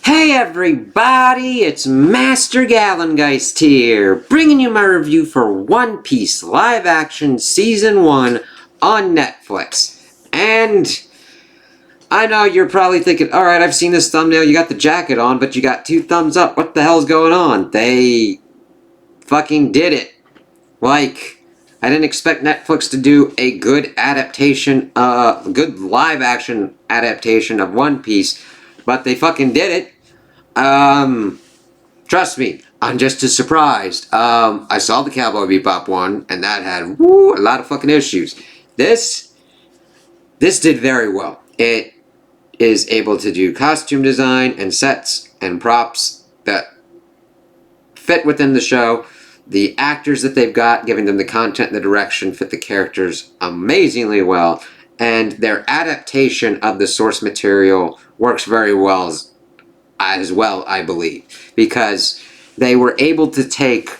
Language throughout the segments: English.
Hey everybody, it's Master Gallengeist here, bringing you my review for One Piece live action season 1 on Netflix. And I know you're probably thinking, alright, I've seen this thumbnail, you got the jacket on, but you got 2 thumbs up, what the hell's going on? They fucking did it. Like, I didn't expect Netflix to do a good adaptation, good live action adaptation of One Piece, but they fucking did it. Trust me, I'm just as surprised. I saw the Cowboy Bebop one, and that had a lot of fucking issues. This did very well. It is able to do costume design and sets and props that fit within the show. The actors that they've got, giving them the content and the direction, fit the characters amazingly well, and their adaptation of the source material works very well as well, I believe, because they were able to take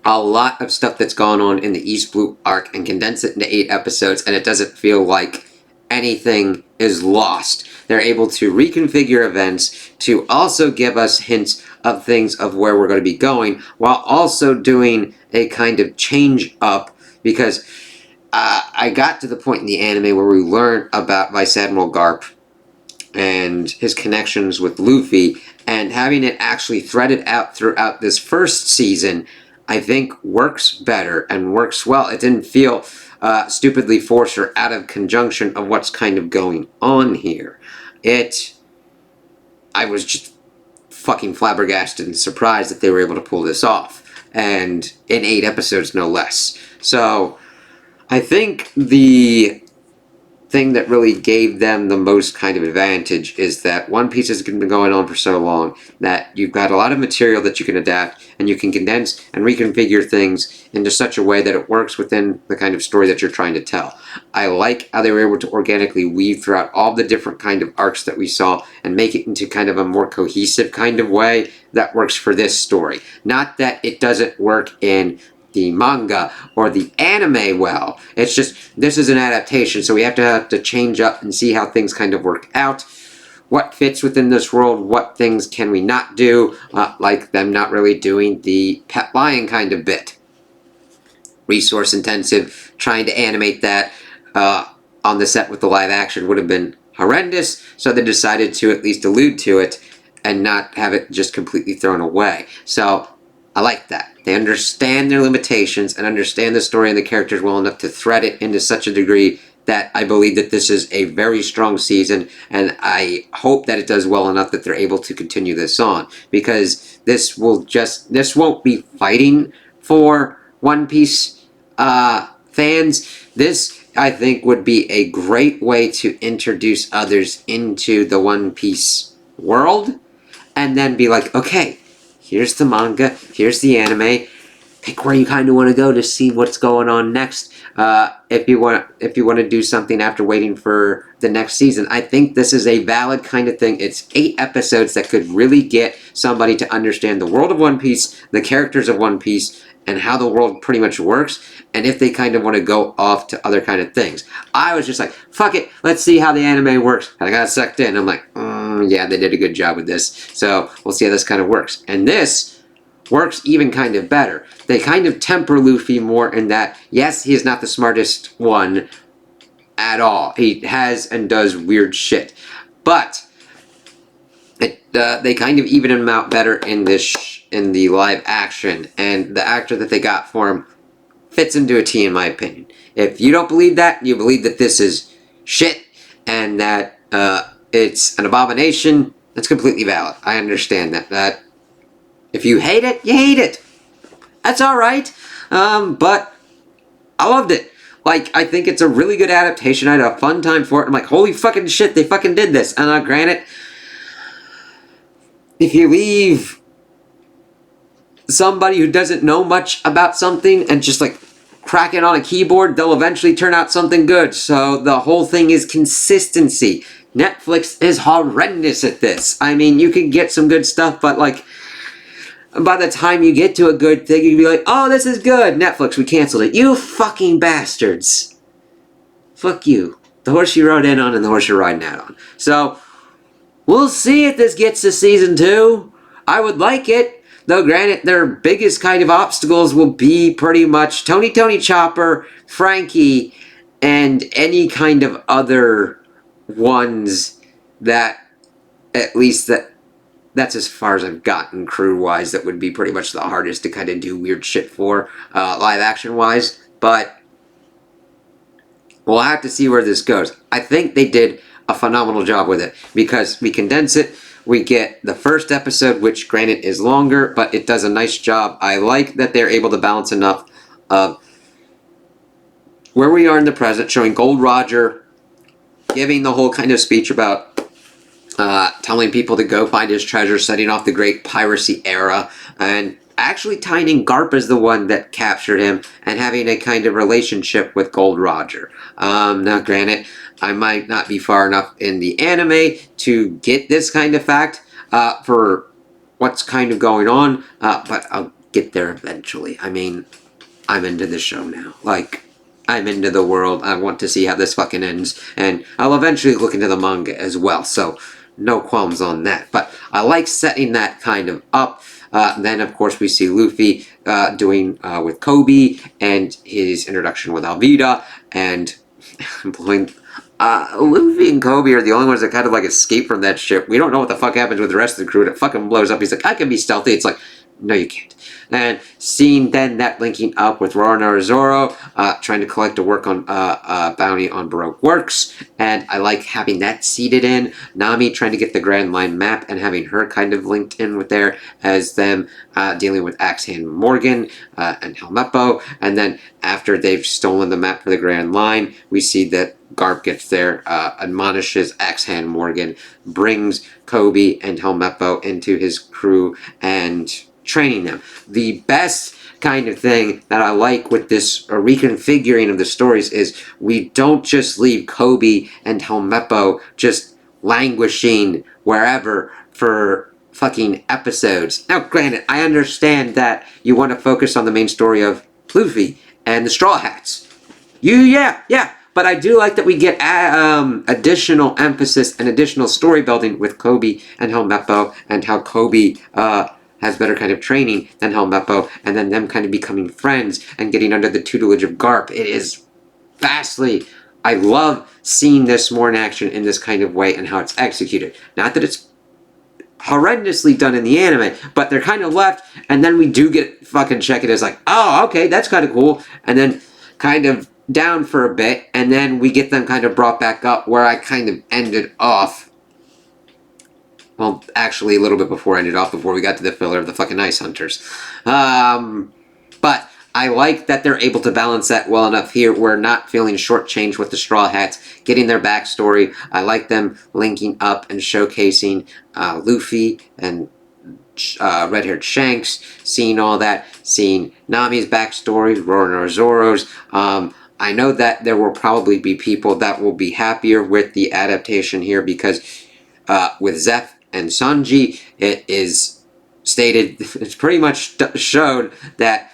a lot of stuff that's gone on in the East Blue arc and condense it into 8 episodes, and it doesn't feel like anything is lost. They're able to reconfigure events to also give us hints of things of where we're going to be going, while also doing a kind of change up, because I got to the point in the anime where we learn about Vice Admiral Garp and his connections with Luffy, and having it actually threaded out throughout this first season, I think works better and works well. It didn't feel stupidly forced or out of conjunction of what's kind of going on here. I was just fucking flabbergasted and surprised that they were able to pull this off, and in 8 episodes no less. So I think the thing that really gave them the most kind of advantage is that One Piece has been going on for so long that you've got a lot of material that you can adapt, and you can condense and reconfigure things into such a way that it works within the kind of story that you're trying to tell. I like how they were able to organically weave throughout all the different kind of arcs that we saw and make it into kind of a more cohesive kind of way that works for this story. Not that it doesn't work in the manga or the anime well. It's just, this is an adaptation, so we have to change up and see how things kind of work out. What fits within this world, what things can we not do, like them not really doing the pet lion kind of bit. Resource intensive, trying to animate that on the set with the live action would have been horrendous, so they decided to at least allude to it and not have it just completely thrown away. So I like that. They understand their limitations and understand the story and the characters well enough to thread it into such a degree that I believe that this is a very strong season, and I hope that it does well enough that they're able to continue this on, because this won't be fighting for One Piece fans. This, I think, would be a great way to introduce others into the One Piece world, and then be like, okay, here's the manga, here's the anime, pick where you kind of want to go to see what's going on next. If you want to do something after waiting for the next season, I think this is a valid kind of thing. It's 8 episodes that could really get somebody to understand the world of One Piece, the characters of One Piece, and how the world pretty much works, and if they kind of want to go off to other kind of things. I was just like, fuck it, let's see how the anime works. And I got sucked in. I'm like, yeah, they did a good job with this, so we'll see how this kind of works. And this works even kind of better. They kind of temper Luffy more in that, yes, he is not the smartest one at all. He has and does weird shit. But they kind of even him out better in the live action, and the actor that they got for him fits him to a T, in my opinion. If you don't believe that, you believe that this is shit and that it's an abomination, that's completely valid. I understand that. If you hate it, you hate it. That's alright. But I loved it. Like, I think it's a really good adaptation. I had a fun time for it. I'm like, holy fucking shit, they fucking did this. And granted, if you leave somebody who doesn't know much about something and just like crack it on a keyboard, they'll eventually turn out something good. So the whole thing is consistency. Netflix is horrendous at this. I mean, you can get some good stuff, but like, by the time you get to a good thing, you can be like, oh, this is good. Netflix, we canceled it. You fucking bastards. Fuck you. The horse you rode in on and the horse you're riding out on. So, We'll see if this gets to season 2. I would like it. Though, granted, their biggest kind of obstacles will be pretty much Tony Chopper, Frankie, and any kind of other ones that, at least that's as far as I've gotten crew-wise, that would be pretty much the hardest to kind of do weird shit for, live-action-wise. But we'll have to see where this goes. I think they did a phenomenal job with it, because we condense it. We get the first episode, which granted is longer, but it does a nice job. I like that they're able to balance enough of where we are in the present, showing Gold Roger giving the whole kind of speech about telling people to go find his treasure, setting off the great piracy era, and actually tying in Garp as the one that captured him, and having a kind of relationship with Gold Roger. Now, granted, I might not be far enough in the anime to get this kind of fact for what's kind of going on, but I'll get there eventually. I mean, I'm into the show now. Like, I'm into the world. I want to see how this fucking ends, and I'll eventually look into the manga as well, so no qualms on that. But I like setting that kind of up. Then, of course, we see Luffy doing with Kobe, and his introduction with Alvida, and Luffy and Kobe are the only ones that kind of like escape from that ship. We don't know what the fuck happens with the rest of the crew, and it fucking blows up. He's like, I can be stealthy. It's like, no, you can't. And seeing then that linking up with Roronoa Zoro, trying to collect a work on bounty on Baroque Works, and I like having that seated in. Nami trying to get the Grand Line map and having her kind of linked in with there as them dealing with Axehand Morgan and Helmeppo, and then after they've stolen the map for the Grand Line, we see that Garp gets there, admonishes Axehand Morgan, brings Kobe and Helmeppo into his crew, and training them. The best kind of thing that I like with this reconfiguring of the stories is we don't just leave Kobe and Helmeppo just languishing wherever for fucking episodes. Now, granted, I understand that you want to focus on the main story of Luffy and the Straw Hats. Yeah. But I do like that we get additional emphasis and additional story building with Kobe and Helmeppo, and how Kobe has better kind of training than Helmeppo, and then them kind of becoming friends and getting under the tutelage of Garp. It is vastly... I love seeing this more in action in this kind of way and how it's executed. Not that it's horrendously done in the anime, but they're kind of left, and then we do get fucking check it as like, oh, okay, that's kind of cool, and then kind of down for a bit, and then we get them kind of brought back up where I kind of ended off. Well, actually a little bit before I ended off, before we got to the filler of the fucking Ice Hunters. But I like that they're able to balance that well enough here. We're not feeling shortchanged with the Straw Hats, getting their backstory. I like them linking up and showcasing Luffy and red-haired Shanks, seeing all that, seeing Nami's backstory, Roronoa Zoro's. I know that there will probably be people that will be happier with the adaptation here, because with Zeph and Sanji, it is stated, it's pretty much showed that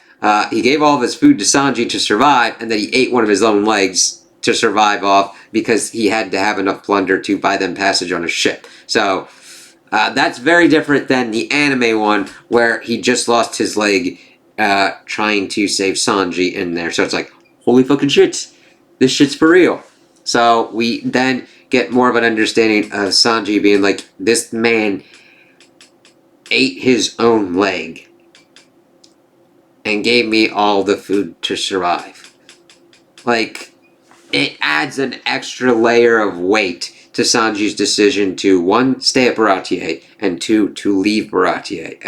he gave all of his food to Sanji to survive, and that he ate one of his own legs to survive off, because he had to have enough plunder to buy them passage on a ship. So that's very different than the anime one, where he just lost his leg trying to save Sanji in there. So it's like, holy fucking shit, this shit's for real. So we then get more of an understanding of Sanji being like, this man ate his own leg and gave me all the food to survive. Like, it adds an extra layer of weight to Sanji's decision to, one, stay at Baratier, and two, to leave Baratier.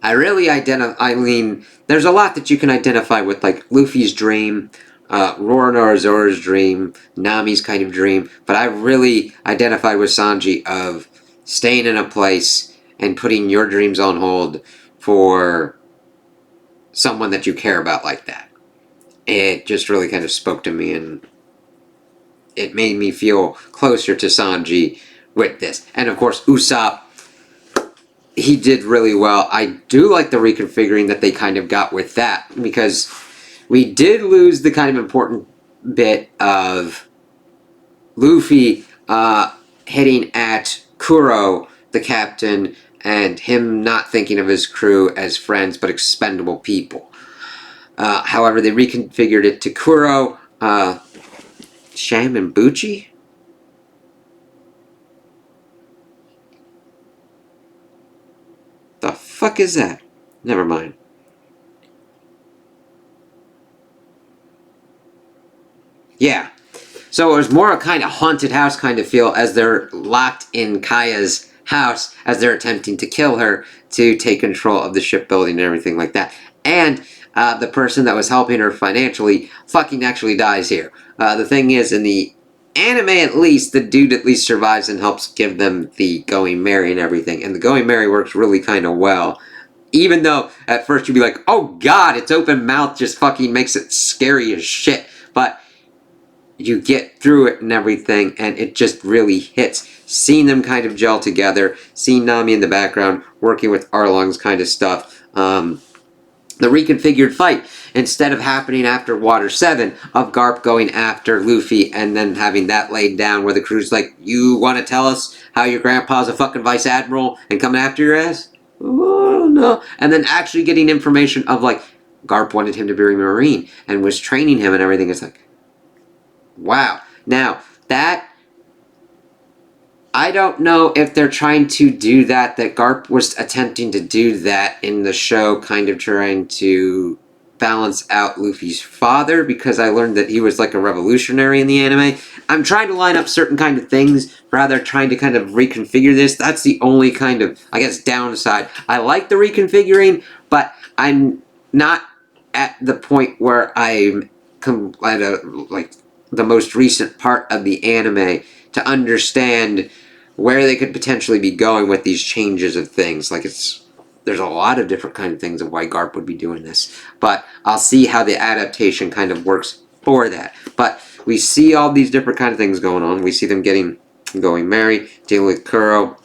I really I mean, there's a lot that you can identify with, like Luffy's dream, Roronoa Zoro's dream, Nami's kind of dream, but I really identified with Sanji of staying in a place and putting your dreams on hold for someone that you care about like that. It just really kind of spoke to me, and it made me feel closer to Sanji with this. And of course, Usopp, he did really well. I do like the reconfiguring that they kind of got with that, because we did lose the kind of important bit of Luffy hitting at Kuro, the captain, and him not thinking of his crew as friends but expendable people. However, they reconfigured it to Kuro, Sham, and Buchi? The fuck is that? Never mind. Yeah. So it was more a kind of haunted house kind of feel as they're locked in Kaya's house as they're attempting to kill her to take control of the shipbuilding and everything like that. And the person that was helping her financially fucking actually dies here. The thing is, in the anime at least, the dude at least survives and helps give them the Going Merry and everything. And the Going Merry works really kind of well. Even though at first you'd be like, oh god, its open mouth just fucking makes it scary as shit. But you get through it and everything, and it just really hits. Seeing them kind of gel together, seeing Nami in the background, working with Arlong's kind of stuff. The reconfigured fight, instead of happening after Water 7, of Garp going after Luffy and then having that laid down where the crew's like, you want to tell us how your grandpa's a fucking vice admiral and coming after your ass? Oh, no. And then actually getting information of like, Garp wanted him to be a Marine and was training him and everything. It's like, wow. Now, that, I don't know if they're trying to do that Garp was attempting to do that in the show, kind of trying to balance out Luffy's father, because I learned that he was like a revolutionary in the anime. I'm trying to line up certain kind of things, rather trying to kind of reconfigure this. That's the only kind of, I guess, downside. I like the reconfiguring, but I'm not at the point where I'm at a, like, the most recent part of the anime to understand where they could potentially be going with these changes of things. Like, there's a lot of different kind of things of why Garp would be doing this, but I'll see how the adaptation kind of works for that. But we see all these different kind of things going on. We see them going Merry, dealing with Kuro.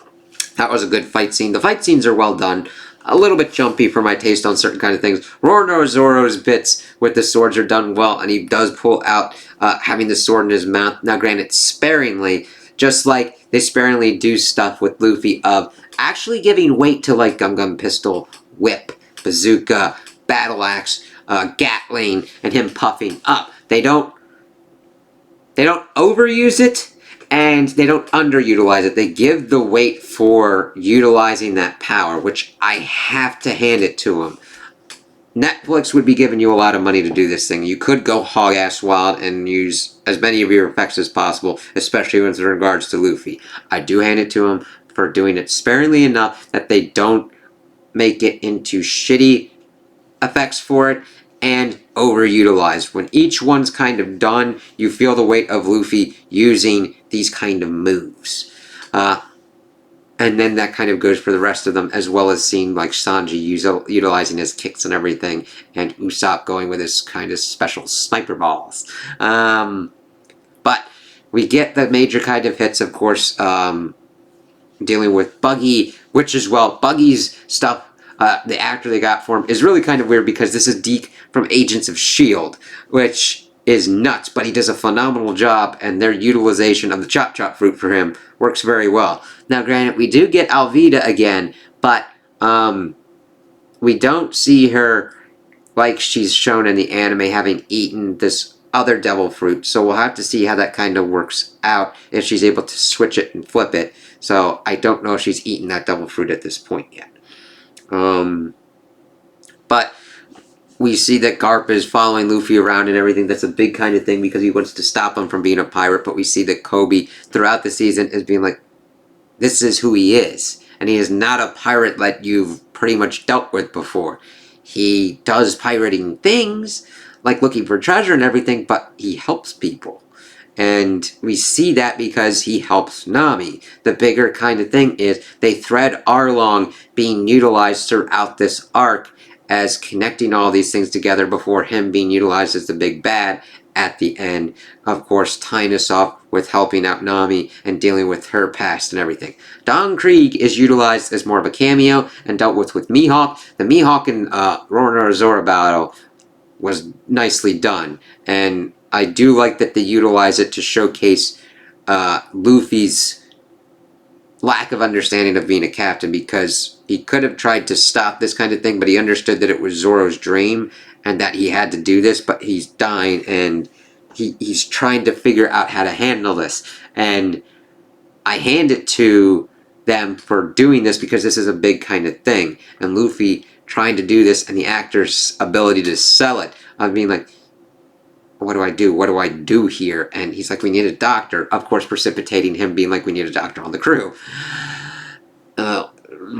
That was a good fight scene. The fight scenes are well done. A little bit jumpy for my taste on certain kind of things. Roronoa bits with the swords are done well, and he does pull out having the sword in his mouth. Now, granted, sparingly, just like they sparingly do stuff with Luffy of actually giving weight to like Gum Pistol, Whip, Bazooka, Battle Axe, Gatling, and him puffing up. They don't overuse it, and they don't underutilize it. They give the weight for utilizing that power, which I have to hand it to them. Netflix would be giving you a lot of money to do this thing. You could go hog-ass wild and use as many of your effects as possible, especially with regards to Luffy. I do hand it to them for doing it sparingly enough that they don't make it into shitty effects for it and overutilized. When each one's kind of done, you feel the weight of Luffy using these kind of moves. And then that kind of goes for the rest of them, as well as seeing like Sanji utilizing his kicks and everything, and Usopp going with his kind of special sniper balls. But we get the major kind of hits, of course, dealing with Buggy, which as well, Buggy's stuff, the actor they got for him is really kind of weird because this is Deke from Agents of S.H.I.E.L.D., which is nuts, but he does a phenomenal job, and their utilization of the Chop Chop fruit for him works very well. Now, granted, we do get Alvida again, but we don't see her like she's shown in the anime having eaten this other devil fruit, so we'll have to see how that kind of works out, if she's able to switch it and flip it. So I don't know if she's eaten that devil fruit at this point yet. But we see that Garp is following Luffy around and everything. That's a big kind of thing because he wants to stop him from being a pirate. But we see that Kobe, throughout the season, is being like, this is who he is. And he is not a pirate that you've pretty much dealt with before. He does pirating things, like looking for treasure and everything, but he helps people. And we see that because he helps Nami. The bigger kind of thing is they thread Arlong being utilized throughout this arc as connecting all these things together before him being utilized as the big bad at the end. Of course, tying us off with helping out Nami and dealing with her past and everything. Don Krieg is utilized as more of a cameo and dealt with Mihawk. The Mihawk and Roronoa battle was nicely done, and I do like that they utilize it to showcase Luffy's lack of understanding of being a captain, because he could have tried to stop this kind of thing, but he understood that it was Zoro's dream and that he had to do this, but he's dying and he's trying to figure out how to handle this. And I hand it to them for doing this because this is a big kind of thing. And Luffy trying to do this and the actor's ability to sell it. I mean, like, what do I do? What do I do here? And he's like, we need a doctor. Of course, precipitating him being like, we need a doctor on the crew.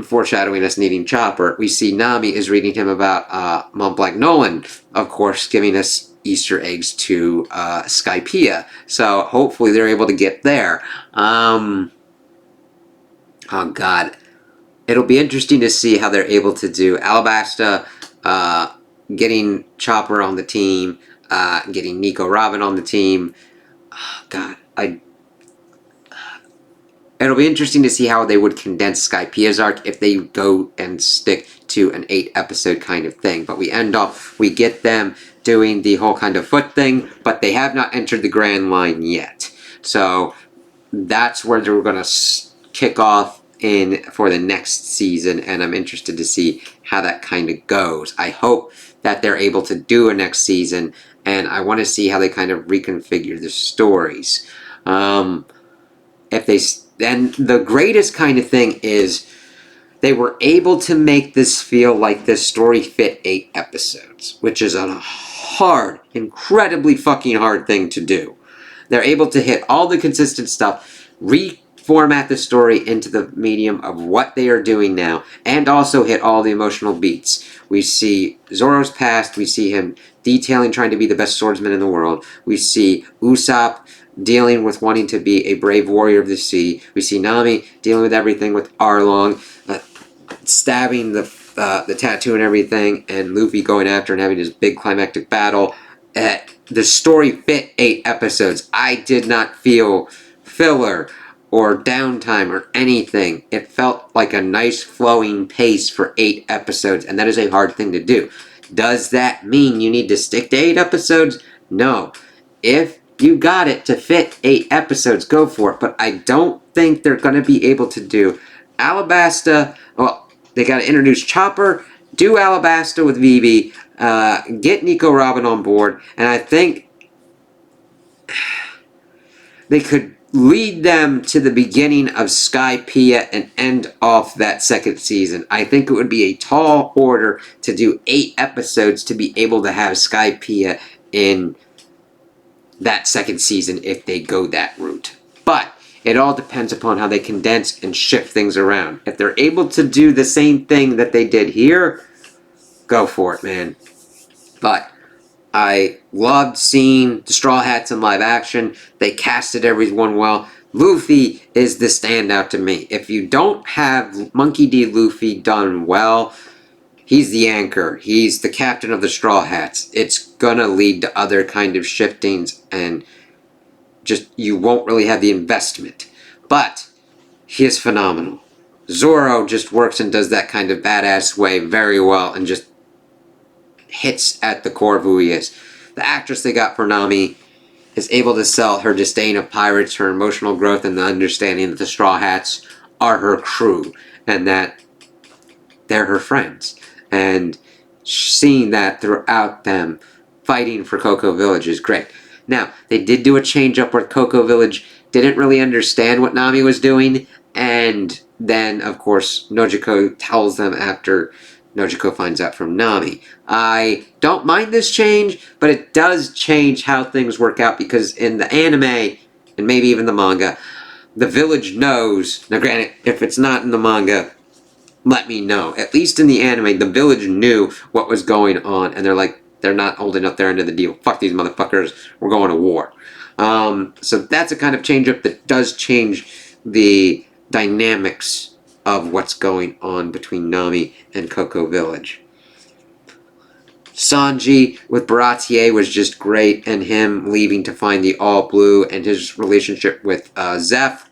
Foreshadowing us needing Chopper. We see Nami is reading him about Mont Blanc Nolan, of course, giving us Easter eggs to Skypiea. So hopefully they're able to get there. Oh God. It'll be interesting to see how they're able to do Alabasta, getting Chopper on the team, getting Nico Robin on the team. Oh, God, it'll be interesting to see how they would condense Skypiea's arc if they go and stick to an 8-episode kind of thing. But we get them doing the whole kind of foot thing, but they have not entered the Grand Line yet. So that's where they're going to kick off in for the next season, and I'm interested to see how that kind of goes. I hope that they're able to do a next season, and I want to see how they kind of reconfigure the stories. If they and the greatest kind of thing is they were able to make this feel like this story fit 8 episodes, which is a hard, incredibly fucking hard thing to do. They're able to hit all the consistent stuff, reformat the story into the medium of what they are doing now, and also hit all the emotional beats. We see Zoro's past, we see him detailing trying to be the best swordsman in the world, we see Usopp dealing with wanting to be a brave warrior of the sea, we see Nami dealing with everything with Arlong, stabbing the tattoo and everything, and Luffy going after and having his big climactic battle. The story fit 8 episodes. I did not feel filler or downtime or anything. It felt like a nice flowing pace for 8 episodes, and that is a hard thing to do. Does that mean you need to stick to 8 episodes? No. If you got it to fit 8 episodes, go for it. But I don't think they're going to be able to do Alabasta. Well, they got to introduce Chopper, do Alabasta with Vivi, get Nico Robin on board, and I think they could lead them to the beginning of Skypiea and end off that second season. I think it would be a tall order to do 8 episodes to be able to have Skypiea in that second season if they go that route. But it all depends upon how they condense and shift things around. If they're able to do the same thing that they did here, go for it, man. But I loved seeing the Straw Hats in live action. They casted everyone well. Luffy is the standout to me. If you don't have Monkey D. Luffy done well, he's the anchor. He's the captain of the Straw Hats. It's gonna lead to other kind of shiftings, and just you won't really have the investment. But he is phenomenal. Zoro just works and does that kind of badass way very well and just hits at the core of who he is. The actress they got for Nami is able to sell her disdain of pirates, her emotional growth, and the understanding that the Straw Hats are her crew and that they're her friends. And seeing that throughout them fighting for Cocoa Village is great. Now, they did do a change up where Cocoa Village didn't really understand what Nami was doing, and then, of course, Nojiko tells them after Nojiko finds out from Nami. I don't mind this change, but it does change how things work out, because in the anime, and maybe even the manga, the village knows. Now granted, if it's not in the manga, let me know. At least in the anime, the village knew what was going on, and they're like, they're not holding up their end of the deal. Fuck these motherfuckers, we're going to war. So that's a kind of change up that does change the dynamics of what's going on between Nami and Cocoa Village. Sanji with Baratier was just great, and him leaving to find the All Blue, and his relationship with Zeph.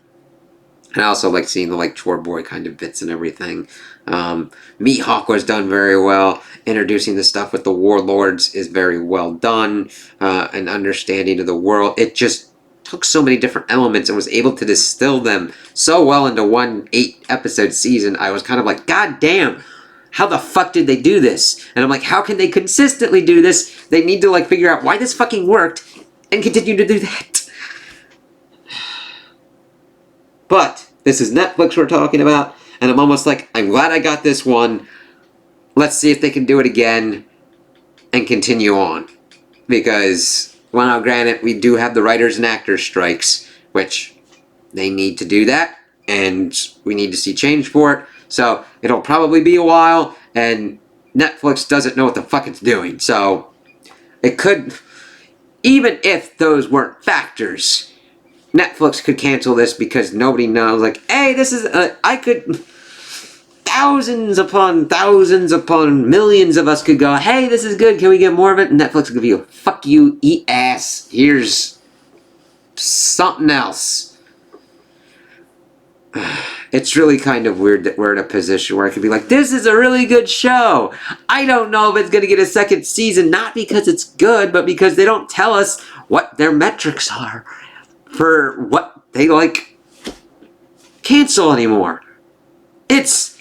And I also like seeing the chore boy kind of bits and everything. Mihawk was done very well. Introducing the stuff with the warlords is very well done. An understanding of the world. It just took so many different elements and was able to distill them so well into one 8-episode season. I was kind of like, God damn, how the fuck did they do this? And I'm like, how can they consistently do this? They need to, like, figure out why this fucking worked and continue to do that. But this is Netflix we're talking about, and I'm almost like, I'm glad I got this one. Let's see if they can do it again and continue on. Because, well, now granted, we do have the writers and actors strikes, which they need to do that, and we need to see change for it. So it'll probably be a while, and Netflix doesn't know what the fuck it's doing. So it could, even if those weren't factors, Netflix could cancel this because nobody knows. Like, hey, this is I could. Thousands upon millions of us could go, hey, this is good, can we get more of it? And Netflix will give you, fuck you, eat ass, here's something else. It's really kind of weird that we're in a position where I could be like, this is a really good show. I don't know if it's going to get a second season, not because it's good, but because they don't tell us what their metrics are for what they, like, cancel anymore. It's...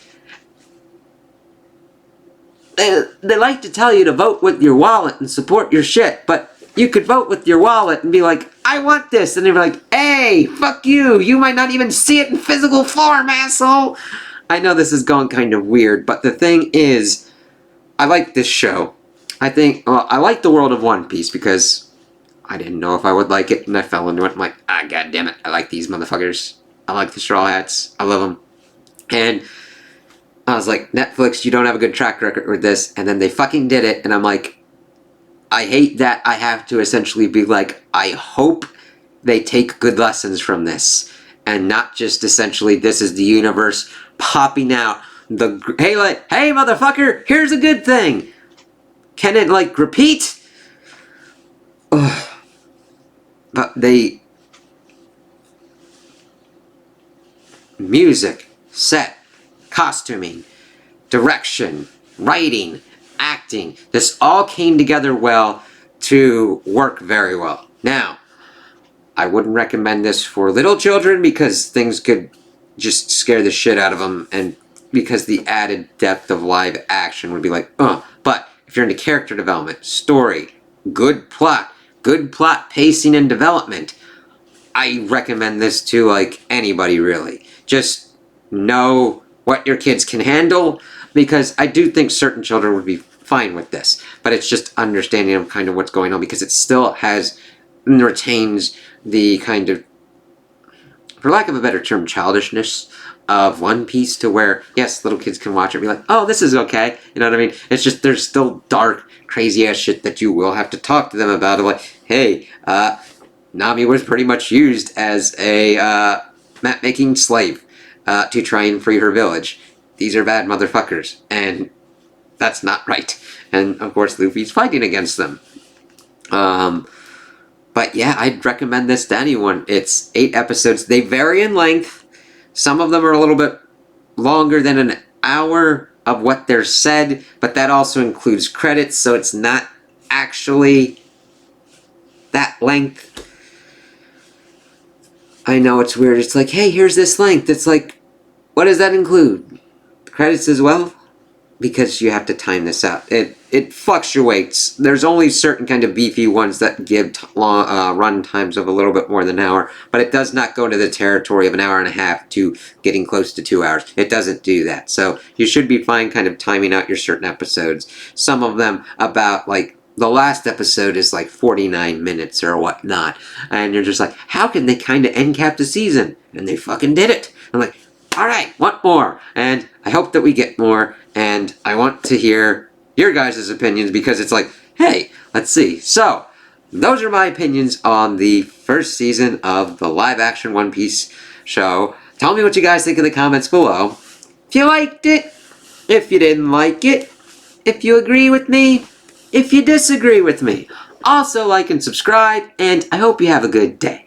They like to tell you to vote with your wallet and support your shit, but you could vote with your wallet and be like, I want this, and they're like, hey, fuck you, you might not even see it in physical form, asshole. I know this is going kind of weird, but the thing is, I like this show. I think, well, I like the world of One Piece because I didn't know if I would like it, and I fell into it. I'm like, god damn it, I like these motherfuckers. I like the Straw Hats, I love them. And I was like, Netflix, you don't have a good track record with this. And then they fucking did it. And I'm like, I hate that I have to essentially be like, I hope they take good lessons from this. And not just essentially, this is the universe popping out the, hey, like, hey, motherfucker, here's a good thing. Can it, like, repeat? Ugh. But they... Music, set, costuming, direction, writing, acting. This all came together well to work very well. Now, I wouldn't recommend this for little children because things could just scare the shit out of them, and because the added depth of live action would be like, But if you're into character development, story, good plot pacing and development, I recommend this to, like, anybody really. Just know what your kids can handle, because I do think certain children would be fine with this, but it's just understanding of kind of what's going on, because it still has and retains the kind of, for lack of a better term, childishness of One Piece, to where, yes, little kids can watch it and be like, oh, this is okay, you know what I mean? It's just, there's still dark, crazy-ass shit that you will have to talk to them about, of like, hey, Nami was pretty much used as a map-making slave to try and free her village. These are bad motherfuckers, and that's not right. And, of course, Luffy's fighting against them. But yeah, I'd recommend this to anyone. It's 8 episodes. They vary in length. Some of them are a little bit longer than an hour of what they're said, but that also includes credits, so it's not actually that length. I know it's weird. It's like, hey, here's this length. It's like, what does that include? Credits as well? Because you have to time this out. It fluctuates. There's only certain kind of beefy ones that give run times of a little bit more than an hour, but it does not go to the territory of an hour and a half to getting close to 2 hours. It doesn't do that. So you should be fine kind of timing out your certain episodes. Some of them about, like, the last episode is like 49 minutes or whatnot. And you're just like, how can they kind of end cap the season? And they fucking did it. I'm like, alright, want more. And I hope that we get more. And I want to hear your guys' opinions, because it's like, hey, let's see. So, those are my opinions on the first season of the live-action One Piece show. Tell me what you guys think in the comments below. If you liked it, if you didn't like it, if you agree with me, if you disagree with me. Also, like and subscribe, and I hope you have a good day.